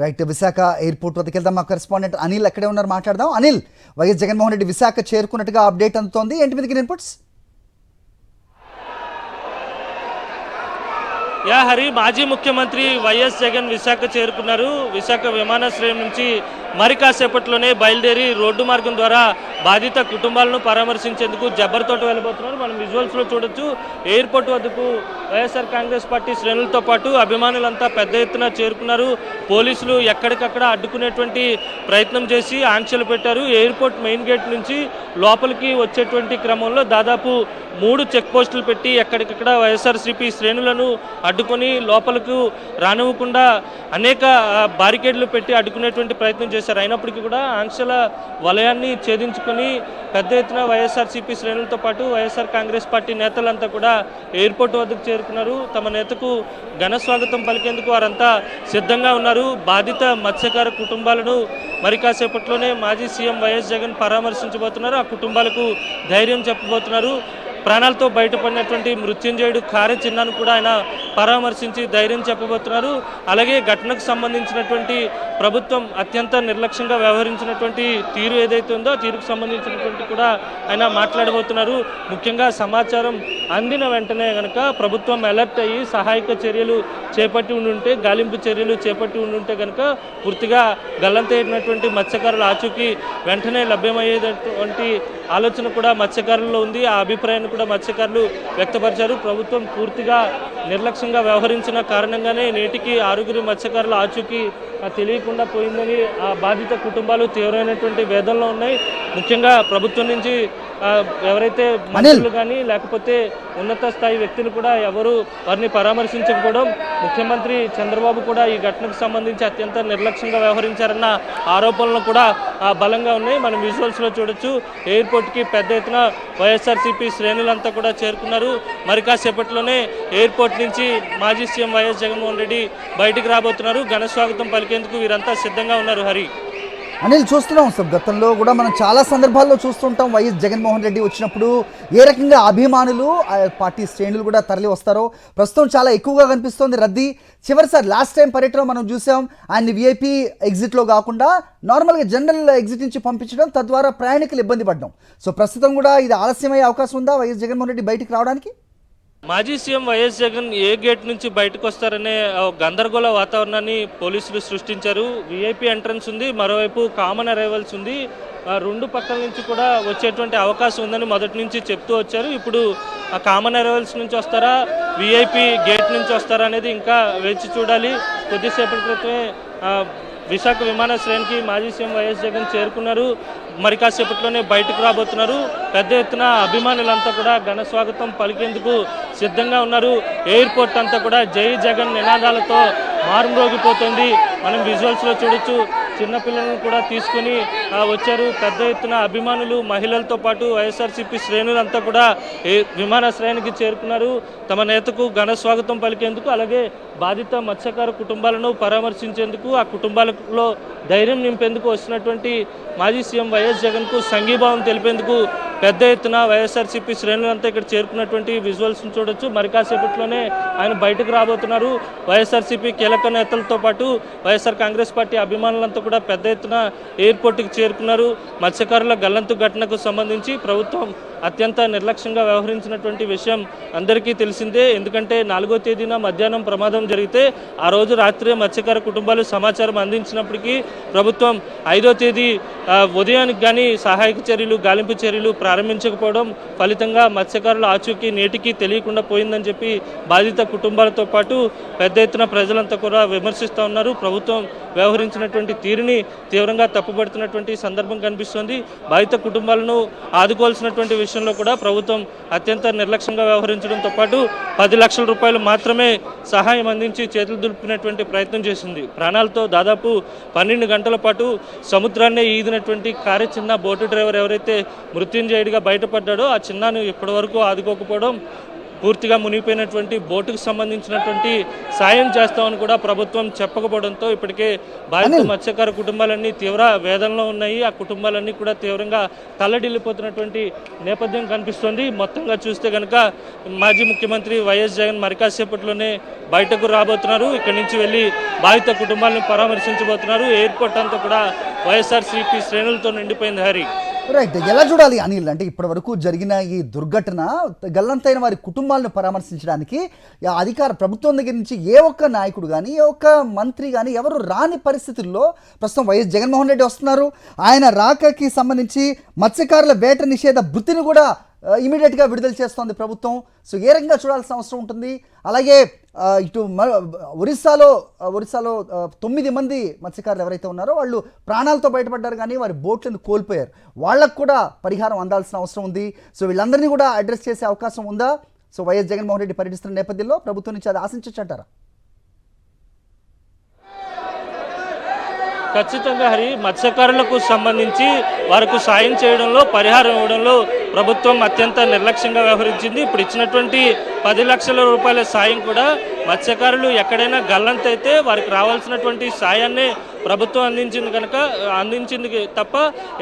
Right, Visakha airport వద్దకు వెళ్దాం. మా కరెస్పాండెంట్ అనిల్ అక్కడే ఉన్నారు, మాట్లాడదాం. అనిల్, వైఎస్ జగన్మోహన్ రెడ్డి విశాఖ చేరుకున్నట్టుగా అప్డేట్ అందుతోంది, ఏంటి మీదకి ఇన్పుట్స్? హరి, మాజీ ముఖ్యమంత్రి వైఎస్ జగన్ విశాఖ చేరుకున్నారు. విశాఖ విమానాశ్రయం నుంచి మరి కాసేపట్లోనే బయలుదేరి రోడ్డు మార్గం ద్వారా బాధిత కుటుంబాలను పరామర్శించేందుకు జబ్బర్తోట వెళ్ళబోతున్నారు. మనం విజువల్స్లో చూడొచ్చు. ఎయిర్పోర్ట్ వద్దకు వైఎస్ఆర్ కాంగ్రెస్ పార్టీ శ్రేణులతో పాటు అభిమానులంతా పెద్ద ఎత్తున చేరుకున్నారు. పోలీసులు ఎక్కడికక్కడ అడ్డుకునేటువంటి ప్రయత్నం చేసి ఆంక్షలు పెట్టారు. ఎయిర్పోర్ట్ మెయిన్ గేట్ నుంచి లోపలికి వచ్చేటువంటి క్రమంలో దాదాపు 3 చెక్ పోస్టులు పెట్టి ఎక్కడికక్కడ వైఎస్ఆర్సీపీ శ్రేణులను అడ్డుకొని లోపలకు రానివ్వకుండా అనేక బారికేడ్లు పెట్టి అడ్డుకునేటువంటి ప్రయత్నం చేశారు. అయినప్పటికీ కూడా ఆంక్షల వలయాన్ని ఛేదించుకొని పెద్ద ఎత్తున వైఎస్ఆర్సీపీ శ్రేణులతో పాటు వైఎస్ఆర్ కాంగ్రెస్ పార్టీ నేతలంతా కూడా ఎయిర్పోర్ట్ వద్దకు చేరుకున్నారు. తమ నేతకు ఘన స్వాగతం పలికేందుకు వారంతా సిద్ధంగా ఉన్నారు. బాధిత మత్స్యకార కుటుంబాలను మరి కాసేపట్లోనే మాజీ సీఎం వైఎస్ జగన్ పరామర్శించబోతున్నారు. ఆ కుటుంబాలకు ధైర్యం చెప్పబోతున్నారు. ప్రాణాలతో బయటపడినటువంటి మృత్యుంజయుడు కారె చిన్నాను కూడా ఆయన పరామర్శించి ధైర్యం చెప్పబోతున్నారు. అలాగే ఘటనకు సంబంధించినటువంటి ప్రభుత్వం అత్యంత నిర్లక్ష్యంగా వ్యవహరించినటువంటి తీరు ఏదైతే ఉందో ఆ తీరుకు సంబంధించినటువంటి కూడా ఆయన మాట్లాడబోతున్నారు. ముఖ్యంగా సమాచారం అందిన వెంటనే కనుక ప్రభుత్వం అలర్ట్ అయ్యి సహాయక చర్యలు చేపట్టి ఉండుంటే, గాలింపు చర్యలు చేపట్టి ఉండుంటే కనుక పూర్తిగా గల్లంతైనటువంటి మత్స్యకారుల ఆచూకీ వెంటనే లభ్యమయ్యేటటువంటి ఆలోచన కూడా మత్స్యకారుల్లో ఉంది. ఆ అభిప్రాయాన్ని కూడా మత్స్యకారులు వ్యక్తపరిచారు. ప్రభుత్వం పూర్తిగా నిర్లక్ష్యంగా వ్యవహరించిన కారణంగానే నేటికి 6 మత్స్యకారుల ఆచూకీ తెలియకుండా పోయిందని ఆ బాధిత కుటుంబాలు తీవ్రమైనటువంటి వేదనలో ఉన్నాయి. ముఖ్యంగా ప్రభుత్వం నుంచి ఎవరైతే మంత్రులు కానీ లేకపోతే ఉన్నత స్థాయి వ్యక్తులు కూడా ఎవరు వారిని పరామర్శించకపోవడం, ముఖ్యమంత్రి చంద్రబాబు కూడా ఈ ఘటనకు సంబంధించి అత్యంత నిర్లక్ష్యంగా వ్యవహరించారన్న ఆరోపణలు కూడా బలంగా ఉన్నాయి. మనం విజువల్స్లో చూడొచ్చు. ఎయిర్పోర్ట్కి పెద్ద ఎత్తున వైఎస్ఆర్సీపీ శ్రేణులంతా కూడా చేరుకున్నారు. మరి కాసేపట్లోనే ఎయిర్పోర్ట్ నుంచి మాజీ సీఎం వైఎస్ జగన్మోహన్ రెడ్డి బయటికి రాబోతున్నారు. ఘన స్వాగతం పలికేందుకు వీరంతా సిద్ధంగా ఉన్నారు. హరి, అనిల్, చూస్తున్నాం సార్, గతంలో కూడా మనం చాలా సందర్భాల్లో చూస్తుంటాం వైఎస్ జగన్మోహన్ రెడ్డి వచ్చినప్పుడు ఏ రకంగా అభిమానులు పార్టీ శ్రేణులు కూడా తరలి వస్తారో ప్రస్తుతం చాలా ఎక్కువగా కనిపిస్తోంది రద్దీ. చివరిసారి లాస్ట్ టైం పర్యటన మనం చూసాం, ఆయన్ని విఐపీ ఎగ్జిట్లో కాకుండా నార్మల్గా జనరల్ ఎగ్జిట్ నుంచి పంపించడం, తద్వారా ప్రయాణికులు ఇబ్బంది పడ్డం. సో ప్రస్తుతం కూడా ఇది ఆలస్యమయ్యే అవకాశం ఉందా వైఎస్ జగన్మోహన్ రెడ్డి బయటికి రావడానికి? మాజీ సీఎం వైఎస్ జగన్ ఏ గేట్ నుంచి బయటకు వస్తారనే గందరగోళ వాతావరణాన్ని పోలీసులు సృష్టించారు. విఐపీ ఎంట్రన్స్ ఉంది, మరోవైపు కామన్ అరైవల్స్ ఉంది. 2 పక్కల నుంచి కూడా వచ్చేటువంటి అవకాశం ఉందని మొదటి నుంచి చెప్తూ వచ్చారు. ఇప్పుడు ఆ కామన్ అరైవల్స్ నుంచి వస్తారా, విఐపీ గేట్ నుంచి వస్తారా అనేది ఇంకా వేచి చూడాలి. కొద్దిసేపటి క్రితమే విశాఖ విమానాశ్రయానికి మాజీ సీఎం వైఎస్ జగన్ చేరుకున్నారు. మరి కాసేపట్లోనే బయటకు రాబోతున్నారు. పెద్ద ఎత్తున అభిమానులంతా కూడా ఘన స్వాగతం పలికేందుకు సిద్ధంగా ఉన్నారు. ఎయిర్పోర్ట్ అంతా కూడా జై జగన్ నినాదాలతో మారుమ్రోగిపోతుంది. మనం విజువల్స్లో చూడొచ్చు. చిన్నపిల్లలను కూడా తీసుకొని వచ్చారు. పెద్ద ఎత్తున అభిమానులు, మహిళలతో పాటు వైఎస్ఆర్సీపీ శ్రేణులంతా కూడా విమానాశ్రయానికి చేరుకున్నారు. తమ నేతకు ఘన స్వాగతం పలికేందుకు, అలాగే బాధిత మత్స్యకార కుటుంబాలను పరామర్శించేందుకు, ఆ కుటుంబాలలో ధైర్యం నింపేందుకు వస్తున్నటువంటి మాజీ సీఎం వైఎస్ జగన్కు సంఘీభావం తెలిపేందుకు పెద్ద ఎత్తున వైఎస్ఆర్సీపీ శ్రేణులంతా ఇక్కడ చేరుకున్నటువంటి విజువల్స్ను చూడొచ్చు. మరి కాసేపట్లోనే ఆయన బయటకు రాబోతున్నారు. వైఎస్ఆర్సీపీ కీలక నేతలతో పాటు వైఎస్ఆర్ కాంగ్రెస్ పార్టీ అభిమానులంతా కూడా పెద్ద ఎత్తున ఎయిర్పోర్ట్కి చేరుకున్నారు. మత్స్యకారుల గల్లంతు ఘటనకు సంబంధించి ప్రభుత్వం అత్యంత నిర్లక్ష్యంగా వ్యవహరించినటువంటి విషయం అందరికీ తెలిసిందే. ఎందుకంటే 4వ తేదీన మధ్యాహ్నం ప్రమాదం జరిగితే ఆ రోజు రాత్రి మత్స్యకార కుటుంబాలు సమాచారం అందించినప్పటికీ ప్రభుత్వం 5వ తేదీ ఉదయానికి కానీ సహాయక చర్యలు, గాలింపు చర్యలు ప్రారంభించకపోవడం ఫలితంగా మత్స్యకారుల ఆచూకీ నేటికి తెలియకుండా పోయిందని చెప్పి బాధిత కుటుంబాలతో పాటు పెద్ద ఎత్తున ప్రజలంతా కూడా విమర్శిస్తూ ఉన్నారు. ప్రభుత్వం వ్యవహరించినటువంటి తీరుని తీవ్రంగా తప్పుపడుతున్నటువంటి సందర్భం కనిపిస్తోంది. బాధిత కుటుంబాలను ఆదుకోవాల్సినటువంటి విషయంలో కూడా ప్రభుత్వం అత్యంత నిర్లక్ష్యంగా వ్యవహరించడంతో పాటు 10 లక్షల రూపాయలు మాత్రమే సహాయం అందించి చేతులు దులుపుకునేటువంటి ప్రయత్నం చేసింది. ప్రాణాలతో దాదాపు 12 గంటల పాటు సముద్రాన్నే ఈదినటువంటి కారె చిన్న బోటు డ్రైవర్ ఎవరైతే మృత్యుంజయుడిగా బయటపడ్డాడో ఆ చిన్నాను ఇప్పటి వరకు ఆదుకోకపోవడం పూర్తిగా మునిగిపోయినటువంటి బోటుకు సంబంధించినటువంటి సాయం చేస్తామని కూడా ప్రభుత్వం చెప్పకపోవడంతో ఇప్పటికే బాధిత మత్స్యకార కుటుంబాలన్నీ తీవ్ర వేదనలో ఉన్నాయి. ఆ కుటుంబాలన్నీ కూడా తీవ్రంగా తల్లడిల్లిపోతున్నటువంటి నేపథ్యం కనిపిస్తోంది. మొత్తంగా చూస్తే కనుక మాజీ ముఖ్యమంత్రి వైఎస్ జగన్ మరి కాసేపట్లోనే బయటకు రాబోతున్నారు. ఇక్కడి నుంచి వెళ్ళి బాధిత కుటుంబాలను పరామర్శించబోతున్నారు. ఎయిర్పోర్ట్ అంతా కూడా వైఎస్ఆర్సీపీ శ్రేణులతో నిండిపోయింది. హరి, రైట్, ఎలా చూడాలి అనిల్ అంటే ఇప్పటి వరకు జరిగిన ఈ దుర్ఘటన గల్లంతైన వారి కుటుంబాలను పరామర్శించడానికి అధికార ప్రభుత్వం దగ్గర నుంచి ఏ ఒక్క నాయకుడు కానీ ఏ ఒక్క మంత్రి కానీ ఎవరు రాని పరిస్థితుల్లో ప్రస్తుతం వైఎస్ జగన్మోహన్ రెడ్డి వస్తున్నారు. ఆయన రాకకి సంబంధించి మత్స్యకారుల వేట నిషేధ భృతిని కూడా ఇమీడియట్గా విడుదల చేస్తోంది ప్రభుత్వం. సో ఏ రకంగా చూడాల్సిన అవసరం ఉంటుంది. అలాగే ఇటు ఒరిస్సాలో 9 మంది మత్స్యకారులు ఎవరైతే ఉన్నారో వాళ్ళు ప్రాణాలతో బయటపడ్డారు, కానీ వారి బోట్లను కోల్పోయారు. వాళ్ళకు కూడా పరిహారం అందాల్సిన అవసరం ఉంది. సో వీళ్ళందరినీ కూడా అడ్రస్ చేసే అవకాశం ఉందా? సో వైఎస్ జగన్మోహన్ రెడ్డి పర్యటిస్తున్న నేపథ్యంలో ప్రభుత్వం నుంచి అది ఆశించొచ్చంటారా? ఖచ్చితంగా హరి, మత్స్యకారులకు సంబంధించి వారికి సాయం చేయడంలో, పరిహారం ఇవ్వడంలో ప్రభుత్వం అత్యంత నిర్లక్ష్యంగా వ్యవహరించింది. ఇప్పుడు ఇచ్చినటువంటి 10 లక్షల రూపాయల సాయం కూడా మత్స్యకారులు ఎక్కడైనా గల్లంతైతే వారికి రావాల్సినటువంటి సాయాన్ని ప్రభుత్వం అందించింది తప్ప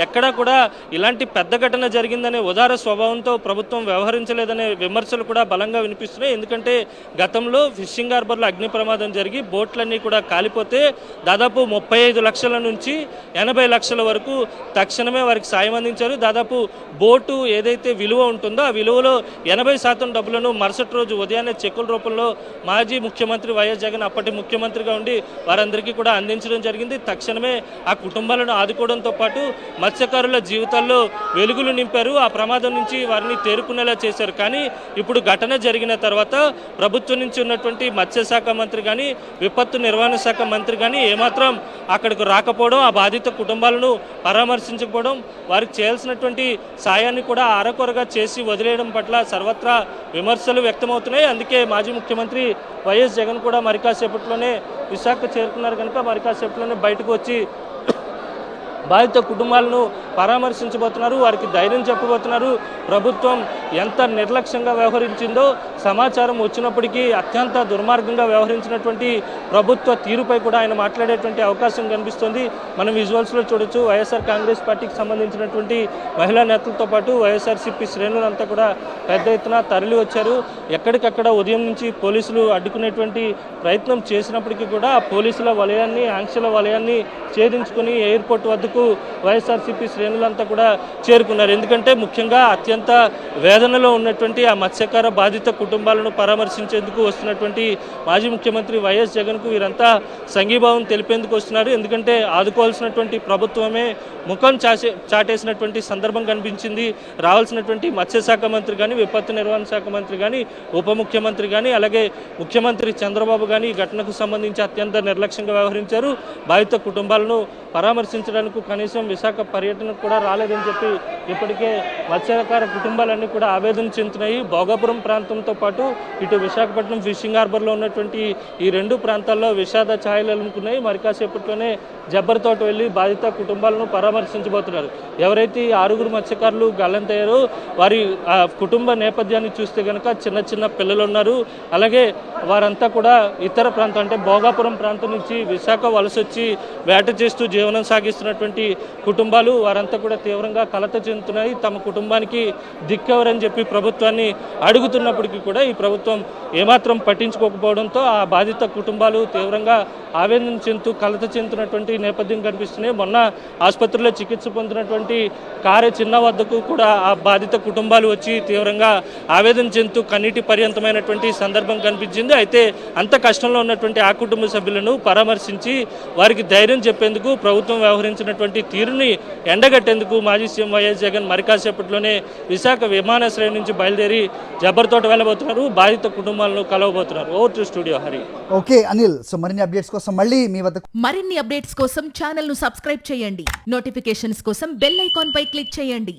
ఎక్కడా కూడా ఇలాంటి పెద్ద ఘటన జరిగిందనే ఉదార స్వభావంతో ప్రభుత్వం వ్యవహరించలేదనే విమర్శలు కూడా బలంగా వినిపిస్తున్నాయి. ఎందుకంటే గతంలో ఫిషింగ్ హార్బర్లో అగ్ని ప్రమాదం జరిగి బోట్లన్నీ కూడా కాలిపోతే దాదాపు 35 లక్షల నుంచి 80 లక్షల వరకు తక్షణమే వారికి సాయం అందించారు. దాదాపు బోటు ఏదైతే విలువ ఉంటుందో ఆ విలువలో 80% డబ్బులను మరుసటి రోజు ఉదయాన్నే చెక్కుల రూపంలో మాజీ ముఖ్యమంత్రి వైఎస్ జగన్ అప్పటి ముఖ్యమంత్రిగా ఉండి వారందరికీ కూడా అందించడం జరిగింది. తక్షణమే ఆ కుటుంబాలను ఆదుకోవడంతో పాటు మత్స్యకారుల జీవితాల్లో వెలుగులు నింపారు. ఆ ప్రమాదం నుంచి వారిని తేరుకునేలా చేశారు. కానీ ఇప్పుడు ఘటన జరిగిన తర్వాత ప్రభుత్వం నుంచి ఉన్నటువంటి మత్స్యశాఖ మంత్రి కానీ విపత్తు నిర్వహణ శాఖ మంత్రి కానీ ఏమాత్రం అక్కడికి రాకపోవడం, ఆ బాధిత కుటుంబాలను పరామర్శించకపోవడం, వారికి చేయాల్సినటువంటి సాయాన్ని కూడా అరకొరగా చేసి వదిలేయడం పట్ల సర్వత్రా విమర్శలు వ్యక్తమవుతున్నాయి. అందుకే మాజీ ముఖ్యమంత్రి వైఎస్ జగన్ కూడా మరి కాసేపట్లోనే విశాఖ చేరుకున్నారు కనుక మరి కాసేపట్లోనే బయటకు వచ్చి బాధిత కుటుంబాలను పరామర్శించబోతున్నారు. వారికి ధైర్యం చెప్పబోతున్నారు. ప్రభుత్వం ఎంత నిర్లక్ష్యంగా వ్యవహరించిందో సమాచారం వచ్చినప్పటికీ అత్యంత దుర్మార్గంగా వ్యవహరించినటువంటి ప్రభుత్వ తీరుపై కూడా ఆయన మాట్లాడేటువంటి అవకాశం కనిపిస్తుంది. మనం విజువల్స్లో చూడొచ్చు. వైఎస్ఆర్ కాంగ్రెస్ పార్టీకి సంబంధించినటువంటి మహిళా నేతలతో పాటు వైఎస్ఆర్సీపీ శ్రేణులంతా కూడా పెద్ద ఎత్తున తరలి వచ్చారు. ఎక్కడికక్కడ ఉదయం నుంచి పోలీసులు అడ్డుకునేటువంటి ప్రయత్నం చేసినప్పటికీ కూడా ఆ పోలీసుల వలయాన్ని, ఆంక్షల వలయాన్ని ఛేదించుకుని ఎయిర్పోర్ట్ వద్దకు వైఎస్ఆర్సీపీ శ్రేణులంతా కూడా చేరుకున్నారు. ఎందుకంటే ముఖ్యంగా అత్యంత వేదనలో ఉన్నటువంటి ఆ మత్స్యకార బాధిత కుటుంబాలను పరామర్శించేందుకు వస్తున్నటువంటి మాజీ ముఖ్యమంత్రి వైఎస్ జగన్కు వీరంతా సంఘీభావం తెలిపేందుకు వస్తున్నారు. ఎందుకంటే ఆదుకోవాల్సినటువంటి ప్రభుత్వమే ముఖం చాటేసినటువంటి సందర్భం కనిపించింది. రావాల్సినటువంటి మత్స్యశాఖ మంత్రి కానీ, విపత్తు నిర్వహణ శాఖ మంత్రి కానీ, ఉప ముఖ్యమంత్రి కానీ, అలాగే ముఖ్యమంత్రి చంద్రబాబు కానీ ఈ ఘటనకు సంబంధించి అత్యంత నిర్లక్ష్యంగా వ్యవహరించారు. బాధిత కుటుంబాలను పరామర్శించడానికి కనీసం విశాఖ పర్యటనకు కూడా రాలేదని చెప్పి ఇప్పటికే మత్స్యకార కుటుంబాలన్నీ కూడా ఆవేదన చెందుతున్నాయి. భోగాపురం ప్రాంతంతో పాటు ఇటు విశాఖపట్నం ఫిషింగ్ హార్బర్లో ఉన్నటువంటి ఈ 2 ప్రాంతాల్లో విషాద ఛాయలు అలుముకున్నాయి. మరి కాసేపట్లోనే జబ్బర్తోట వెళ్ళి బాధిత కుటుంబాలను పరామర్శించబోతున్నారు. ఎవరైతే 6 మత్స్యకారులు గల్లంతయ్యారో వారి కుటుంబ నేపథ్యాన్ని చూస్తే కనుక చిన్న చిన్న పిల్లలు ఉన్నారు. అలాగే వారంతా కూడా ఇతర ప్రాంతం అంటే భోగాపురం ప్రాంతం నుంచి విశాఖ వలసొచ్చి వేట చేస్తూ జీవనం సాగిస్తున్నటువంటి కుటుంబాలు వారంతా కూడా తీవ్రంగా కలత చెందుతున్నాయి. తమ కుటుంబానికి దిక్కెవరని చెప్పి ప్రభుత్వాన్ని అడుగుతున్నప్పటికీ కూడా ఈ ప్రభుత్వం ఏమాత్రం పట్టించుకోకపోవడంతో ఆ బాధిత కుటుంబాలు తీవ్రంగా ఆవేదన చెందుతూ కలత చెందుతున్నటువంటి నేపథ్యం కనిపిస్తున్నాయి. మొన్న ఆసుపత్రిలో చికిత్స పొందినటువంటి కారే చిన్న వద్దకు కూడా ఆ బాధిత కుటుంబాలు వచ్చి తీవ్రంగా ఆవేదన చెందుతూ కన్నీటి పర్యంతమైనటువంటి సందర్భం కనిపించింది. అయితే అంత కష్టంలో ఉన్నటువంటి ఆ కుటుంబ సభ్యులను పరామర్శించి వారికి ధైర్యం చెప్పేందుకు ప్రభుత్వం వ్యవహరించినటువంటి తీరుని ఎండగట్టేందుకు మాజీ సీఎం వైఎస్ జగన్ మరి కాసేపట్లోనే విశాఖ విమానాశ్రయం నుంచి బయలుదేరి జబ్బర్తోట వెళ్ళబోతున్నారు. బాధిత కుటుంబాలను కలవబోతున్నారు. Over to studio Hari. Okay Anil, so మరిన్ని అప్డేట్స్ కోసం మళ్ళీ మీ వద్ద మరిన్ని అప్డేట్స్ కోసం ఛానల్ ను సబ్స్క్రైబ్ చేయండి. నోటిఫికేషన్స్ కోసం బెల్ ఐకాన్ పై క్లిక్ చేయండి.